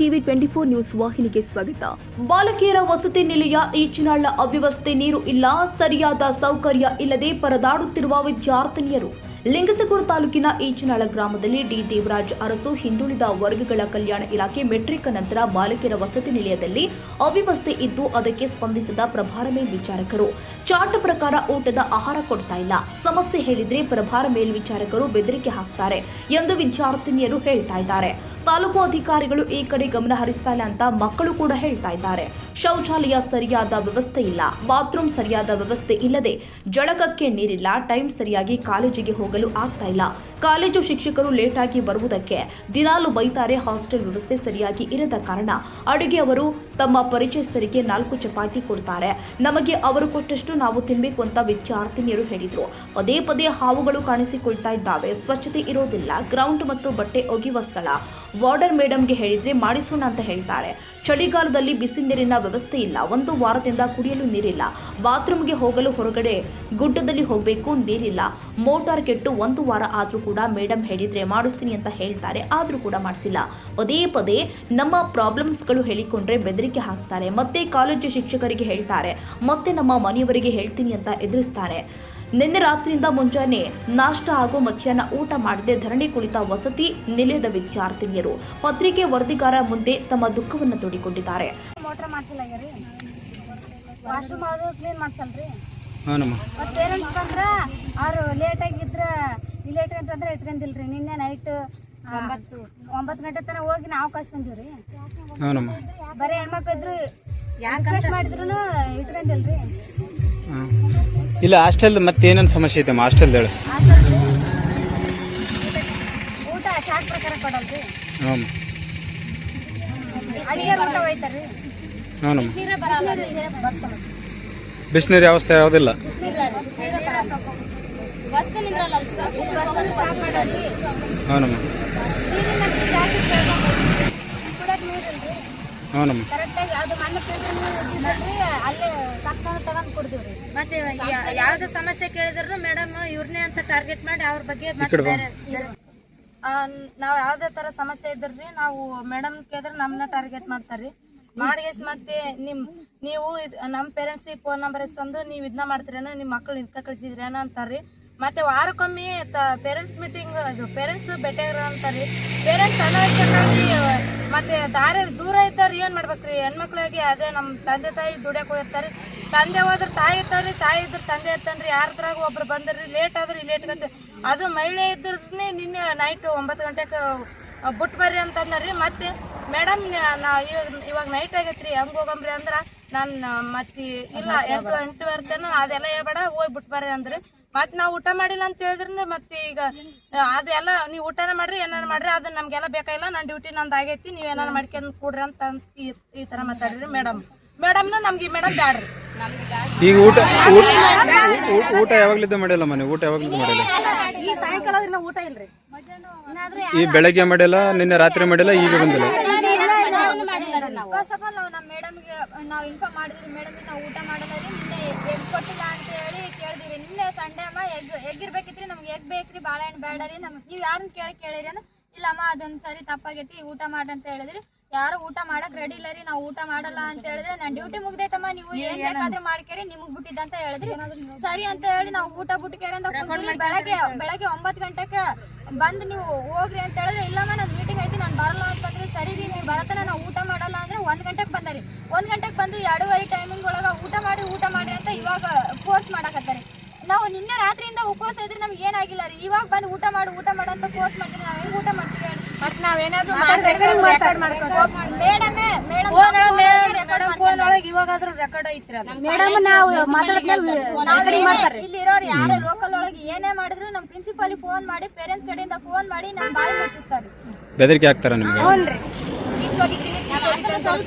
TV 24 news ವಾಹಿನಿಗೆ ಸ್ವಾಗತ. ಬಾಲಕಿಯರ ವಸತಿ ನಿಲಯ ಈಚಿನಾಳ ಅವ್ಯವಸ್ಥೆ, ನೀರು ಇಲ್ಲ, ಸರಿಯಾದ ಸೌಕರ್ಯ ಇಲ್ಲದೆ ಪರದಾಡುತ್ತಿರುವ ವಿದ್ಯಾರ್ಥಿನಿಯರು. ಲಿಂಗಸಗೂರು ತಾಲೂಕಿನ ಈಚಿನಾಳ ಗ್ರಾಮದಲ್ಲಿ ಡಿ ದೇವರಾಜ್ ಅರಸು ಹಿಂದುಳಿದ ವರ್ಗಗಳ ಕಲ್ಯಾಣ ಇಲಾಖೆ ಮೆಟ್ರಿಕ್ ನಂತರ ಬಾಲಕಿಯರ ವಸತಿ ನಿಲಯದಲ್ಲಿ ಅವ್ಯವಸ್ಥೆ ಇದ್ದು ಅದಕ್ಕೆ ಸ್ಪಂದಿಸಿದ ಪ್ರಭಾರ ಮೇಲ್ವಿಚಾರಕರು ಚಾರ್ಟ್ ಪ್ರಕಾರ ಊಟದ ಆಹಾರ ಕೊಡ್ತಾ ಇಲ್ಲ. ಸಮಸ್ಯೆ ಹೇಳಿದ್ರೆ ಪ್ರಭಾರ ಮೇಲ್ವಿಚಾರಕರು ಬೆದರಿಕೆ ಹಾಕ್ತಾರೆ ಎಂದು ವಿದ್ಯಾರ್ಥಿನಿಯರು ಹೇಳ್ತಾ ಇದ್ದಾರೆ. ತಾಲೂಕು ಅಧಿಕಾರಿಗಳು ಈ ಕಡೆ ಗಮನ ಹರಿಸ್ತಾ ಇಲ್ಲ ಅಂತ ಮಕ್ಕಳು ಕೂಡ ಹೇಳ್ತಾ ಇದ್ದಾರೆ. ಶೌಚಾಲಯ ಸರಿಯಾದ ವ್ಯವಸ್ಥೆ ಇಲ್ಲ, ಬಾತ್ರೂಮ್ ಸರಿಯಾದ ವ್ಯವಸ್ಥೆ ಇಲ್ಲದೆ ಜಳಕಕ್ಕೆ ನೀರಿಲ್ಲ, ಟೈಮ್ ಸರಿಯಾಗಿ ಕಾಲೇಜಿಗೆ ಹೋಗಲು ಆಗ್ತಾ ಇಲ್ಲ. ಕಾಲೇಜು ಶಿಕ್ಷಕರು ಲೇಟ್ ಆಗಿ ಬರುವುದಕ್ಕೆ ದಿನಾಲು ಬೈತಾರೆ. ಹಾಸ್ಟೆಲ್ ವ್ಯವಸ್ಥೆ ಸರಿಯಾಗಿ ಇರದ ಕಾರಣ ಅಡುಗೆ ಅವರು ತಮ್ಮ ಪರಿಚಯಸ್ಥರಿಗೆ 4 ಚಪಾತಿ ಕೊಡ್ತಾರೆ. ನಮಗೆ ಅವರು ಕೊಟ್ಟಷ್ಟು ನಾವು ತಿನ್ಬೇಕು ಅಂತ ವಿದ್ಯಾರ್ಥಿನಿಯರು ಹೇಳಿದ್ರು. ಪದೇ ಪದೇ ಹಾವುಗಳು ಕಾಣಿಸಿಕೊಳ್ತಾ ಇದ್ದಾವೆ. ಸ್ವಚ್ಛತೆ ಇರೋದಿಲ್ಲ. ಗ್ರೌಂಡ್ ಮತ್ತು ಬಟ್ಟೆ ಒಗೆಯುವ ಸ್ಥಳ ವಾರ್ಡರ್ ಮೇಡಮ್ಗೆ ಹೇಳಿದ್ರೆ ಮಾಡಿಸೋಣ ಅಂತ ಹೇಳ್ತಾರೆ. ಚಳಿಗಾಲದಲ್ಲಿ ಬಿಸಿ ನೀರಿನ ವ್ಯವಸ್ಥೆ ಇಲ್ಲ. 1 ವಾರದಿಂದ ಕುಡಿಯಲು ನೀರಿಲ್ಲ. ಬಾತ್ರೂಮ್ಗೆ ಹೋಗಲು ಹೊರಗಡೆ ಗುಡ್ಡದಲ್ಲಿ ಹೋಗಬೇಕು, ನೀರಿಲ್ಲ. ಮೋಟಾರ್ ಕೆಟ್ಟು 1 ವಾರ ಆದ್ರೂ ಕೂಡ ಮೇಡಮ್ ಹೇಳಿದ್ರೆ ಮಾಡಿಸ್ತೀನಿ ಅಂತ ಹೇಳ್ತಾರೆ, ಆದ್ರೂ ಕೂಡ ಮಾಡಿಸಿಲ್ಲ. ಪದೇ ಪದೇ ನಮ್ಮ ಪ್ರಾಬ್ಲಮ್ಸ್ಗಳು ಹೇಳಿಕೊಂಡ್ರೆ ಬೆದರಿಕೆ ಹಾಕ್ತಾರೆ. ಮತ್ತೆ ಕಾಲೇಜು ಶಿಕ್ಷಕರಿಗೆ ಹೇಳ್ತಾರೆ, ಮತ್ತೆ ನಮ್ಮ ಮನೆಯವರಿಗೆ ಹೇಳ್ತೀನಿ ಅಂತ ಎದುರಿಸ್ತಾರೆ. ನಿನ್ನೆ ರಾತ್ರಿಯಿಂದ ಮುಂಜಾನೆ ನಾಷ್ಟ ಹಾಗೂ ಮಧ್ಯಾಹ್ನ ಊಟ ಮಾಡದೆ ಧರಣಿ ಕುಳಿತ ವಸತಿ ನಿಲಯದ ವಿದ್ಯಾರ್ಥಿನಿಯರು ಪತ್ರಿಕೆ ವರದಿಗಾರ ಮುಂದೆ ತಮ್ಮ ದುಃಖವನ್ನು ತೋಡಿಕೊಂಡಿದ್ದಾರೆ. ಮೋಟರ್ ಮಾಡ್ಸಿಲ್ಲಾಗ್ಯಾರಿ, ವಾಶ್ರೂಮ್ ಅದು ಕ್ಲೀನ್ ಮಾಡ್ಸಲ್ರಿ. ಪೇರೆಂಟ್ಸ್ ಬಂದ್ರ ಅವ್ರು ಲೇಟ್ ಆಗಿದ್ರ ಲೇಟ್ ಅಂತಂದ್ರೆ ಇಟ್ಕೊಂಡಿಲ್ರಿ. ನಿನ್ನೆ ನೈಟ್ 9 ಗಂಟೆ ತನಕ ಹೋಗಿ ನಾವು ಕಳ್ಸಿ ಬಂದಿವ್ರಿ. ಬರೀ ಹೆಣ್ಮಕ್ಳು ಇದ್ರು ರಿಕ್ವೆಸ್ಟ್ ಮಾಡಿದ್ರು ಇಟ್ಕೊಂಡಿಲ್ರಿ. ಇಲ್ಲ ಹಾಸ್ಟೆಲ್ ಮತ್ತೆ ಏನೇನು ಸಮಸ್ಯೆ ಐತೆ ಹಾಸ್ಟೆಲ್ ಹೇಳಿ. ಊಟ ಚಾಟ್ ಪ್ರಕಾರ ಕೊಡಲ್ರಿ. ಅಡಿಗೆ ಊಟ ಹೋಯ್ತಾರ್ರಿ. ಬಿಸಿನೀರು ವ್ಯವಸ್ಥೆ ಯಾವುದಿಲ್ಲ. ಮತ್ತೆ ಯಾವ್ದು ಸಮಸ್ಯೆ ಕೇಳಿದ್ರು ಮೇಡಮ್ ಇವ್ರನ್ನೇ ಅಂತ ಟಾರ್ಗೆಟ್ ಮಾಡಿ ಅವ್ರ ಬಗ್ಗೆ ನಾವ್ ಯಾವ್ದೇ ತರ ಸಮಸ್ಯೆ ಇದ್ರಿ ನಾವು ಮೇಡಮ್ ಕೇಳಿದ್ರೆ ನಮ್ಮನ್ನ ಟಾರ್ಗೆಟ್ ಮಾಡ್ತಾರ್ರಿ. ಮಾಡಿಗೆಸ್ ಮತ್ತೆ ನೀವು ನಮ್ಮ ಪೇರೆಂಟ್ಸ್ ಫೋನ್ ನಂಬರ್ ಇಸ್ಕೊಂಡು ನೀವು ಇದನ್ನ ಮಾಡ್ತೀರೇನೋ, ನಿಮ್ಮ ಮಕ್ಳು ಇದಕ್ಕ ಕಳಿಸಿದ್ರೇನೋ ಅಂತಾರ್ರಿ. ಮತ್ತೆ ವಾರಕ್ಕೊಮ್ಮೆ ಪೇರೆಂಟ್ಸ್ ಮೀಟಿಂಗ್ ಪೇರೆಂಟ್ಸ್ ಭೇಟಿಯಾಗ್ರ ಅಂತಾರ್ರಿ. ಪೇರೆಂಟ್ಸ್ ಅನಾವಶ್ಯಕವಾಗಿ ಮತ್ತೆ ದಾರಿ ದೂರ ಇರ್ತಾರ, ಏನ್ ಮಾಡ್ಬೇಕ್ರಿ? ಹೆಣ್ಮಕ್ಳಿಗೆ ಅದೇ ನಮ್ಮ ತಂದೆ ತಾಯಿ ದುಡಿಯಕ್ ಹೋಗಿರ್ತಾರಿ. ತಂದೆ ಹೋದ್ರ ತಾಯಿ ಇರ್ತಾವ್ರಿ, ತಾಯಿ ಇದ್ರ ತಂದೆ ಇರ್ತಾನ್ರಿ. ಯಾರದ್ರಾಗ ಒಬ್ರು ಬಂದ್ರಿ ಲೇಟ್ ಆದ್ರಿ ಲೇಟ್ ಗಂಟೆ ಅದು ಮಹಿಳೆ ಇದ್ರೇ ನಿನ್ನೆ ನೈಟ್ 9 ಗಂಟೆಗೆ ಬಿಟ್ಟು ಬರ್ರಿ ಅಂತಂದ್ರಿ. ಮತ್ತೆ ಮೇಡಮ್ ಇವಾಗ ನೈಟ್ ಆಗೈತ್ರಿ, ಹಂಗ ಹೋಗಂಬ್ರಿ ಅಂದ್ರ ನಾನು ಮತ್ತೆ ಇಲ್ಲ 8 ತನ ಅದೆಲ್ಲ ಹೇಳ್ಬೇಡ, ಹೋಗಿ ಬಿಟ್ಟು ಬರ್ರಿ ಅಂದ್ರಿ. ಮತ್ ನಾವ್ ಊಟ ಮಾಡಿಲ್ಲ ಅಂತ ಹೇಳಿದ್ರೆ ಮತ್ತೆ ಈಗ ಅದೆಲ್ಲ ನೀವು ಊಟನ ಮಾಡ್ರಿ ಏನಾರ ಮಾಡ್ರಿ, ಅದನ್ನ ನಮ್ಗೆಲ್ಲ ಬೇಕಾಗಿಲ್ಲ, ನನ್ನ ಡ್ಯೂಟಿ ನಂದು ಆಗೈತಿ, ನೀವ್ ಏನಾರ ಮಾಡ್ಕೊಂಡ್ ಕೂಡ್ರಿ ಅಂತ ಈ ತರ ಮಾತಾಡ್ರಿ ಮೇಡಮ್ನ ನಮ್ಗೆ ಮೇಡಮ್ ಬ್ಯಾಡ್ರಿ. ಈಗ ಊಟ ಯಾವಾಗ್ಲಿದ್ದ ಮಾಡಿಲ್ಲ ಮನೆ ಊಟ ಯಾವಾಗ್ಲಿದ್ದ ಮಾಡಿಲ್ಲ. ಈ ಸಾಯಂಕಾಲದಿಂದ ಊಟ ಇಲ್ರಿ. ಈ ಬೆಳಗ್ಗೆ ಮಾಡಿಲ್ಲ, ನಿನ್ನೆ ರಾತ್ರಿ ಮಾಡಿಲ್ಲ, ಈಗ ಬಂದಿಲ್ಲ. ಫಸ್ಟ್ ಆಫ್ ಆಲ್ ನಾವು ನಮ್ಮ ಮೇಡಮ್ಗೆ ನಾವು ಇನ್ಫಾರ್ಮ್ ಮಾಡಿದ್ರಿ, ಮೇಡಮ್ ನಾವು ಊಟ ಮಾಡಲ್ಲ ರೀ, ನಿನ್ನೆ ಎಗ್ ಕೊಟ್ಟಿಲ್ಲ ಅಂತ ಹೇಳಿ ಕೇಳಿದಿರಿ. ನಿನ್ನೆ ಸಂಡೇ ಅಮ್ಮ ಎಗ್ ಇರ್ಬೇಕಿತ್ರಿ, ನಮ್ಗೆ ಎಗ್ ಬೇಕ್ರಿ, ಬಾಳೆಹಣ್ಣು ಬೇಡ ರೀ. ನೀವು ಯಾರನ್ನ ಕೇಳಿರಿ ಅಂದ್ರೆ ಇಲ್ಲಮ್ಮ ಅದೊಂದು ಸರಿ ತಪ್ಪಾಗೈತಿ, ಊಟ ಮಾಡ್ರಿ ಅಂತ ಹೇಳಿದ್ರಿ. ಯಾರು ಊಟ ಮಾಡಕ್ ರೆಡಿ ಇಲ್ಲ ರೀ, ನಾವು ಊಟ ಮಾಡಲ್ಲ ಅಂತ ಹೇಳಿದ್ರೆ ನಾನು ಡ್ಯೂಟಿ ಮುಗ್ದೈತಮ್ಮ, ನೀವು ಏನ್ ಬೇಕಾದ್ರೆ ಮಾಡ್ಕೇರಿ, ನಿಮಗ್ ಬಿಟ್ಟಿದ್ದ ಅಂತ ಹೇಳಿದ್ರಿ. ಸರಿ ಅಂತ ಹೇಳಿ ನಾವು ಊಟ ಬಿಟ್ಕೇರಿ ಅಂತ ಬೆಳಗ್ಗೆ 9 ಗಂಟೆಗೆ ಬಂದು ನೀವು ಹೋಗ್ರಿ ಅಂತ ಹೇಳಿದ್ರೆ ಇಲ್ಲಮ್ಮ ನಾನು ಮೀಟಿಂಗ್ ಐತಿ ನಾನು ಬರಲ್ಲ ಅಂತಂದ್ರೆ ಸರಿ ರೀ ನೀವು ಬರತನ ನಾವು ಊಟ ಮಾಡಲ್ಲ ಅಂದ್ರೆ 1 ಗಂಟೆಗೆ ಬಂದರಿ. 1 ಗಂಟೆಗೆ ಬಂದು 2:30 ಟೈಮಿಂಗ್ ಒಳಗ ಊಟ ಮಾಡಿ ಅಂತ ಇವಾಗ ಫೋರ್ಸ್ ಮಾಡಕತ್ತಾರಿ. ನಾವು ನಿನ್ನೆ ರಾತ್ರಿಯಿಂದ ಉಪವಾಸ ಇದ್ರೆ ನಮ್ಗೆ ಏನಾಗಿಲ್ಲ ರೀ, ಇವಾಗ ಬಂದು ಊಟ ಮಾಡು ಅಂತ ಫೋರ್ಸ್ ಮಾಡ್ತೀವಿ. ನಾವ್ ಹೆಂಗ್ ಊಟ ಮಾಡ್ತೀವಿ? ಮತ್ತೆ ನಾವೇನಾದ್ರು ಫೋನ್ ಒಳಗೆ ಇವಾಗಾದ್ರೂ ರೆಕಾರ್ಡ್ ಐತ್ರಿ ಇಲ್ಲಿ ಇರೋರು ಯಾರು ಲೋಕಲ್ ಒಳಗೆ ಏನೇ ಮಾಡಿದ್ರು ನಮ್ ಪ್ರಿನ್ಸಿಪಲ್ ಫೋನ್ ಮಾಡಿ ಪೇರೆಂಟ್ಸ್ ಕಡೆಯಿಂದ ಫೋನ್ ಮಾಡಿ ನಮ್ ಬಾಯಿ ಮುಚ್ಚಿಸ್ತಾರೆ, ಬೆದರಿಕೆ ಹಾಕ್ತಾರ ನಿಮ್ಗೆ.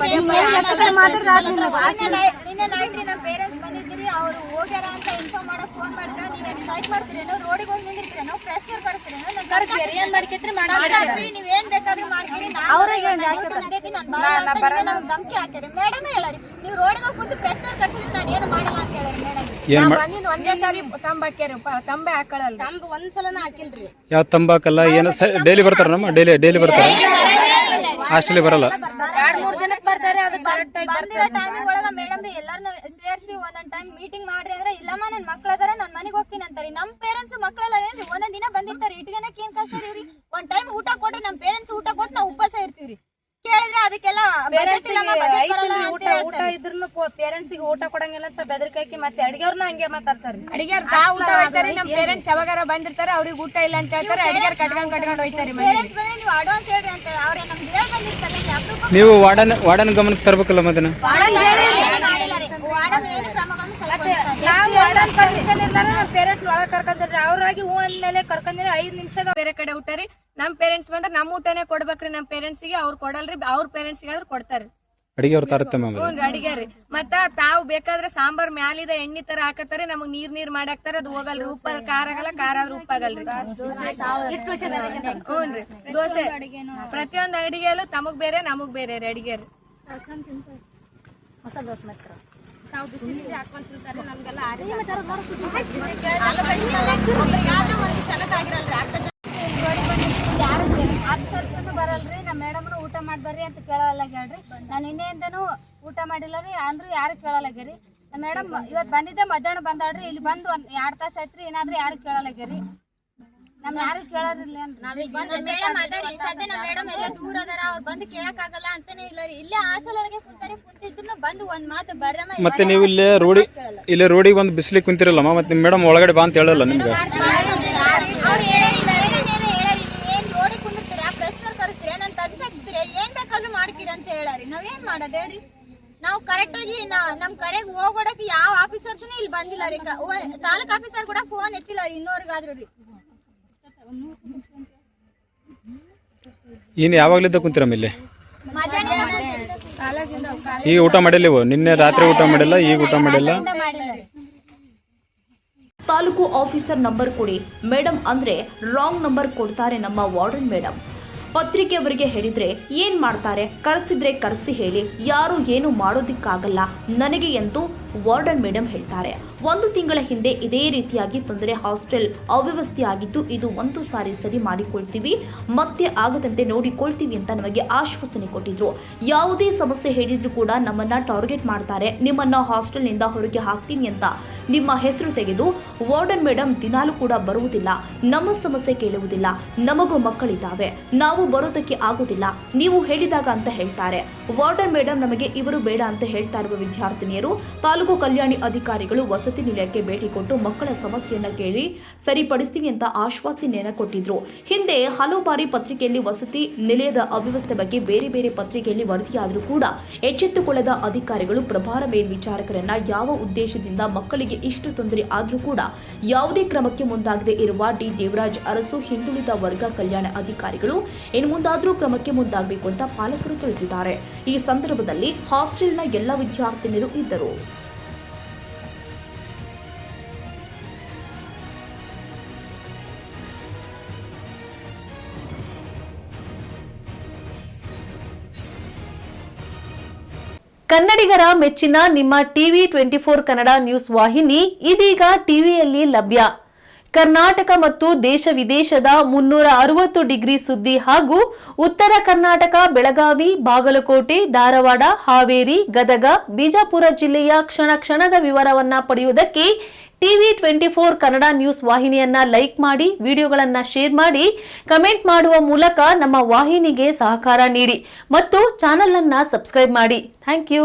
ನಿನ್ನೆ ನೈಟ್ ನಮ್ ಪೇರೆಂಟ್ಸ್ ಬಂದಿದ್ದೀರಿ, ಅವ್ರು ಹೋಗ್ಯಾರ ಅಂತ ಇನ್ಫಾರ್ಮ್ ಮಾಡಕ್ ಫೋನ್ ಮಾಡಿದ್ರೆ ನೀವ್ ಸ್ಟ್ರೈಕ್ ಮಾಡ್ತೀರೇನೋ, ರೋಡಿಗೆ ಹೋಗಿ ನಿಂದಿರ್ತೀರೇನೋ, ಪ್ರೆಸ್ ಕರ್ಸ್ತೀರೇನೋ, ನೀವ್ ಏನ್ ಬೇಕಾದ್ರೂ ಮಾಡ್ತೀರಿ, ಧಮಕಿ ಹಾಕ್ಯಾರಿ. ಮೇಡಮ್ ಹೇಳರಿ ನೀವು ರೋಡಿಗೆ ಹೋಗಿ ಕುಂತು ಪ್ರೆಸ್ ಕರ್ಸಿದ್ರೆ ನಾನು ಏನು ಮಾಡಲ್ಲ ಅಂತ ಹೇಳಿ ಮೇಡಮ್. ಬಂದಿದ್ ಒಂದೇ ಸಾರಿ ತಂಬ ಹಾಕ್ಯಾರಿ, ತಂಬೆ ಹಾಕಳಲ್ಲ, ತಂಬ ಒಂದ್ಸಲನ ಹಾಕಿಲ್ರಿ. ಯಾವ ತಂಬಾಕಲ್ಲ ಏನು ಡೈಲಿ ಬರ್ತಾರ? ನಮ್ಮ ಡೈಲಿ ಬರ್ತಾರ, ಹಾಸ್ಟೆಲ್ ಬರಲ್ಲ. ಬಂದಿರೋ ಟೈಮಿಂಗ್ ಒಳಗ ಮೇಡಮ್ ಎಲ್ಲಾರನ್ನ ಸೇರಿಸಿ ಒಂದೊಂದ್ ಟೈಮ್ ಮೀಟಿಂಗ್ ಮಾಡ್ರಿ ಅಂದ್ರೆ ಇಲ್ಲಮ್ಮ ನನ್ ಮಕ್ಳ ಅದಾರ ನಾನ್ ಮನೆಗೆ ಹೋಗ್ತೀನಿ ಅಂತಾರೆ. ನಮ್ ಪೇರೆಂಟ್ಸ್ ಮಕ್ಳೆಲ್ಲ ಏನ್ರಿ ಒಂದೊಂದ್ ದಿನ ಬಂದಿರ್ತಾರೆ, ಇಟ್ಗೆನಕ್ ಏನ್ ಕಷ್ಟ ಇವ್ರಿ. ಒಂದ್ ಟೈಮ್ ಊಟ ಕೊಟ್ರಿ ನಮ್ ಪೇರೆಂಟ್ಸ್ ಊಟ ಕೊಟ್ಟು ನಾವು ಉಪವಾಸ ಇರ್ತೀವ್ರಿ. ಕೇಳಿದ್ರೆ ಅದಕ್ಕೆಲ್ಲ ಊಟ ಇದ್ರು ಪೇರೆಂಟ್ಸ್ ಊಟ ಕೊಡಂಗಿಲ್ಲ ಅಂತ ಬೆದರಿಕೆ ಮತ್ತೆ ಅಡಿಗೆವ್ರನ್ನ ಹಂಗೆ ಮಾತಾಡ್ತಾರೆ. ಅಡಿಗೆರ್ ಊಟ ಹೋಗ್ತಾರೆ, ನಮ್ ಪೇರೆಂಟ್ಸ್ ಯಾವಾಗಾರ ಬಂದಿರ್ತಾರೆ, ಅವ್ರಿಗೆ ಊಟ ಇಲ್ಲ ಅಂತ ಹೇಳ್ತಾರೆ, ಅಡಿಗೆರ್ ಕಟ್ಕೊಂಡ್ ಹೋಯ್ತಾರೆ. ಪೇರೆಂಟ್ಸ್ ಬಂದ್ರೆ ನೀವು ಅಡ್ವಾನ್ಸ್ ಹೇಳ್ರಿ ಅಂತ ಅವ್ರೆ ನಮ್ಗೆ ಹೇಳಿ ಬಂದಿರ್ತಾರೆ. ನೀವು ವಾರ್ಡನ್ ಗಮನಕ್ಕೆ ತರಬೇಕಲ್ಲ ಮತ್ತೆ ಪೇರೆಂಟ್ಸ್ ಒಳಗ್ ಕರ್ಕೊಂಡ್ರಿ, ಅವ್ರಾಗಿ ಹೂ ಅಂದ್ಮೇಲೆ ಕರ್ಕೊಂಡ್ರಿ 5 ನಿಮಿಷದ ಬೇರೆ ಕಡೆ ಊಟ ರೀ. ನಮ್ ಪೇರೆಂಟ್ಸ್ ಬಂದ್ರೆ ನಮ್ ಊಟನೇ ಕೊಡ್ಬೇಕ್ರಿ. ನಮ್ ಪೇರೆಂಟ್ಸ್ ಗೆ ಅವ್ರು ಕೊಡಲ್ರಿ, ಅವ್ರ ಪೇರೆಂಟ್ಸ್ ಗೆ ಆದ್ರೂ ಕೊಡ್ತಾರ. ಅಡಿಗೆ ಅವ್ರು ತರುತ್ತೆ ಮ್ಯಾಮ್. ಹ್ಞೂ ಅಡಿಗೆ ರೀ. ಮತ್ತ ತಾವು ಬೇಕಾದ್ರೆ ಸಾಂಬಾರ್ ಮ್ಯಾಲಿದ ಎಣ್ಣೆ ತರ ಹಾಕತ್ತಾರೆ, ನಮಗ್ ನೀರ್ ಮಾಡಿ ಹಾಕ್ತಾರ. ಅದು ಹೋಗಲ್ರಿ, ಉಪ್ಪ ಖಾರ ಆಗಲ್ಲ, ಖಾರ ಆದ್ರೂ ಉಪ್ಪಾಗಲ್ರಿ. ಹ್ಞೂನ್ರಿ ದೋಸೆ ಪ್ರತಿಯೊಂದು ಅಡಿಗೆಯಲ್ಲೂ ತಮಗ್ ಬೇರೆ ನಮಗ್ ಬೇರೆ ರೀ ಅಡಿಗೆ ರೀ. ತಾವು ಬಿಸಿ ಬಿಸಿ ಹಾಕೊಂತಿರ್ತಾರೆ, ನಮ್ಗೆಲ್ಲ ಬರಲ್ರಿ. ನಮ್ ಮೇಡಮ್ನು ಊಟ ಮಾಡ್ಬರ್ರಿ ಅಂತ ಕೇಳಲ್ಲ ಹೇಳ್ರಿ. ನಾನು ಇನ್ನೇಂದನು ಊಟ ಮಾಡಿಲ್ಲ ರೀ ಅಂದ್ರೂ ಯಾರು ಕೇಳಲ್ಲಾಗ್ಯಾರಿ. ನಮ್ ಮೇಡಮ್ ಇವತ್ ಬಂದಿದ್ದೆ ಮಧ್ಯಾಹ್ನ ಬಂದಾಡ್ರಿ, ಇಲ್ಲಿ ಬಂದು 2 ತಾಸ ಆಯ್ತ್ರಿ, ಏನಾದ್ರೂ ಯಾರು ಕೇಳಲ್ಲಾಗ್ಯಾರಿ. ನಮ್ ಯಾರು ಕೇಳೋರಿಲ್ಲ ಮೇಡಮ್ ಅದಾರಿ. ಸದ್ಯ ನಮ್ ಮೇಡಮ್ ಎಲ್ಲ ದೂರ ಅದಾರ, ಅವ್ರು ಬಂದು ಕೇಳಕ್ ಆಗಲ್ಲ ಅಂತಾನೆ ಇಲ್ಲ ರೀ. ಇಲ್ಲೇ ಹಾಸ್ಟೆಲ್ ಒಳಗೆ ಕುಂತಿದ್ರು ಬಂದು ಒಂದ್ ಮಾತು ಬರ್ರಮ್ಮ. ಮತ್ತೆ ನೀವು ಇಲ್ಲೇ ರೋಡಿಗೆ ಬಂದು ಬಿಸಿಲಿಗೆ ಕುಂತಿರಲ್ಲಮ್ಮ, ಮತ್ತೆ ನಿಮ್ ಮೇಡಮ್ ಒಳಗಡೆ ಬಾ ಅಂತ ಹೇಳಲ್ಲ ನಿಮ್ಗೆ? ಅವ್ರು ಹೇಳಿರಿ ನೀವ್ ಏನ್ ರೋಡಿ ಕುಂದಿರ್ತೀರಿ, ಆ ಪ್ರಶ್ನೆ ಕರೆಸ್ತೀರಿ, ನನ್ ತಗ್ಸಾಕ್ಸ್ತೀರಿ, ಏನ್ ಬೇಕಾದ್ರೂ ಮಾಡ್ಕಿಡಿ ಅಂತ ಹೇಳಾರಿ. ನಾವೇನ್ ಮಾಡೋದ್ ಹೇಳ್ರಿ? ನಾವು ಕರೆಕ್ಟ್ ಆಗಿ ನಮ್ ಕರೆಗೆ ಹೋಗೋಡಕ್ಕೆ ಯಾವ ಆಫೀಸರ್ಸ್ ಇಲ್ಲಿ ಬಂದಿಲ್ಲ ರೀ. ತಾಲೂಕ್ ಆಫೀಸರ್ ಕೂಡ ಫೋನ್ ಎತ್ತಿಲ್ಲ ರೀ ಇನ್ನೋರ್ಗಾದ್ರು ರೀ. ಇನ್ನು ಯಾವಾಗ್ಲಿದ್ದ ಕುಂತಿರಮ್ಮ ಇಲ್ಲಿ? ಮಧ್ಯಾಹ್ನ ಈಗ ಊಟ ಮಾಡಿಲ್ಲ ನೀವು? ನಿನ್ನೆ ರಾತ್ರಿ ಊಟ ಮಾಡಿಲ್ಲ, ಈಗ ಊಟ ಮಾಡಿಲ್ಲ? ತಾಲೂಕು ಆಫೀಸರ್ ನಂಬರ್ ಕೊಡಿ ಮೇಡಮ್ ಅಂದ್ರೆ ರಾಂಗ್ ನಂಬರ್ ಕೊಡ್ತಾರೆ ನಮ್ಮ ವಾರ್ಡನ್ ಮೇಡಮ್. ಪತ್ರಿಕೆಯವರಿಗೆ ಹೇಳಿದ್ರೆ ಏನ್ ಮಾಡ್ತಾರೆ, ಕರೆಸಿದ್ರೆ ಕರೆಸಿ ಹೇಳಿ, ಯಾರು ಏನು ಮಾಡೋದಿಕ್ಕಾಗಲ್ಲ ನನಗೆ ಎಂದು ವಾರ್ಡನ್ ಮೇಡಮ್ ಹೇಳ್ತಾರೆ. 1 ತಿಂಗಳ ಹಿಂದೆ ಇದೇ ರೀತಿಯಾಗಿ ತೊಂದರೆ, ಹಾಸ್ಟೆಲ್ ಅವ್ಯವಸ್ಥೆ ಆಗಿದ್ದು, ಇದು ಒಂದು ಸಾರಿ ಸರಿ ಮಾಡಿಕೊಳ್ತೀವಿ, ಮತ್ತೆ ಆಗದಂತೆ ನೋಡಿಕೊಳ್ತೀವಿ ಅಂತ ನಮಗೆ ಆಶ್ವಾಸನೆ ಕೊಟ್ಟಿದ್ರು. ಯಾವುದೇ ಸಮಸ್ಯೆ ಹೇಳಿದ್ರು ಕೂಡ ನಮ್ಮನ್ನ ಟಾರ್ಗೆಟ್ ಮಾಡ್ತಾರೆ, ನಿಮ್ಮನ್ನ ಹಾಸ್ಟೆಲ್ನಿಂದ ಹೊರಗೆ ಹಾಕ್ತೀನಿ ಅಂತ ನಿಮ್ಮ ಹೆಸರು ತೆಗೆದು ವಾರ್ಡನ್ ಮೇಡಮ್ ದಿನಾಲೂ ಕೂಡ ಬರುವುದಿಲ್ಲ, ನಮ್ಮ ಸಮಸ್ಯೆ ಕೇಳುವುದಿಲ್ಲ, ನಮಗೂ ಮಕ್ಕಳಿದ್ದಾವೆ, ನಾವು ಬರೋದಕ್ಕೆ ಆಗುದಿಲ್ಲ ನೀವು ಹೇಳಿದಾಗ ಅಂತ ಹೇಳ್ತಾರೆ. ವಾರ್ಡನ್ ಮೇಡಮ್ ನಮಗೆ ಇವರು ಬೇಡ ಅಂತ ಹೇಳ್ತಾ ಇರುವ ವಿದ್ಯಾರ್ಥಿನಿಯರು ತಾಲೂಕು ಕಲ್ಯಾಣಿ ಅಧಿಕಾರಿಗಳು ವಸತಿ ನಿಲಯಕ್ಕೆ ಭೇಟಿ ಕೊಟ್ಟು ಮಕ್ಕಳ ಸಮಸ್ಯೆಯನ್ನ ಕೇಳಿ ಸರಿಪಡಿಸ್ತೀವಿ ಅಂತ ಆಶ್ವಾಸನೆಯನ್ನ ಕೊಟ್ಟಿದ್ರು. ಹಿಂದೆ ಹಲವು ಬಾರಿ ಪತ್ರಿಕೆಯಲ್ಲಿ ವಸತಿ ನಿಲಯದ ಅವ್ಯವಸ್ಥೆ ಬಗ್ಗೆ ಬೇರೆ ಬೇರೆ ಪತ್ರಿಕೆಯಲ್ಲಿ ವರದಿಯಾದರೂ ಕೂಡ ಎಚ್ಚೆತ್ತುಕೊಳ್ಳದ ಅಧಿಕಾರಿಗಳು ಪ್ರಭಾರ ಮೇಲ್ವಿಚಾರಕರನ್ನ ಯಾವ ಉದ್ದೇಶದಿಂದ ಮಕ್ಕಳಿಗೆ ಇಷ್ಟು ತೊಂದರೆ ಆದರೂ ಕೂಡ ಯಾವುದೇ ಕ್ರಮಕ್ಕೆ ಮುಂದಾಗದೆ ಇರುವ ಡಿ ದೇವರಾಜ್ ಅರಸು ಹಿಂದುಳಿದ ವರ್ಗ ಕಲ್ಯಾಣ ಅಧಿಕಾರಿಗಳು ಇನ್ನು ಮುಂದಾದರೂ ಕ್ರಮಕ್ಕೆ ಮುಂದಾಗಬೇಕು ಅಂತ ಪಾಲಕರು ತಿಳಿಸಿದ್ದಾರೆ. ಈ ಸಂದರ್ಭದಲ್ಲಿ ಹಾಸ್ಟೆಲ್ನ ಎಲ್ಲ ವಿದ್ಯಾರ್ಥಿನಿಯರು ಇದ್ದರು. ಕನ್ನಡಿಗರ ಮೆಚ್ಚಿನ ನಿಮ್ಮ ಟಿವಿ 24 ಕನ್ನಡ ನ್ಯೂಸ್ ವಾಹಿನಿ ಇದೀಗ ಟಿವಿಯಲ್ಲಿ ಲಭ್ಯ. ಕರ್ನಾಟಕ ಮತ್ತು ದೇಶ ವಿದೇಶದ 360 ಡಿಗ್ರಿ ಸುದ್ದಿ ಹಾಗೂ ಉತ್ತರ ಕರ್ನಾಟಕ, ಬೆಳಗಾವಿ, ಬಾಗಲಕೋಟೆ, ಧಾರವಾಡ, ಹಾವೇರಿ, ಗದಗ, ಬಿಜಾಪುರ ಜಿಲ್ಲೆಯ ಕ್ಷಣ ಕ್ಷಣದ ವಿವರವನ್ನ ಪಡೆಯುವುದಕ್ಕೆ ಟಿವಿ 24 ಕನ್ನಡ ನ್ಯೂಸ್ ವಾಹಿನಿಯನ್ನ ಲೈಕ್ ಮಾಡಿ, ವಿಡಿಯೋಗಳನ್ನ ಶೇರ್ ಮಾಡಿ, ಕಮೆಂಟ್ ಮಾಡುವ ಮೂಲಕ ನಮ್ಮ ವಾಹಿನಿಗೆ ಸಹಕಾರ ನೀಡಿ ಮತ್ತು ಚಾನೆಲ್ ಅನ್ನ ಸಬ್ಸ್ಕ್ರೈಬ್ ಮಾಡಿ. Thank you.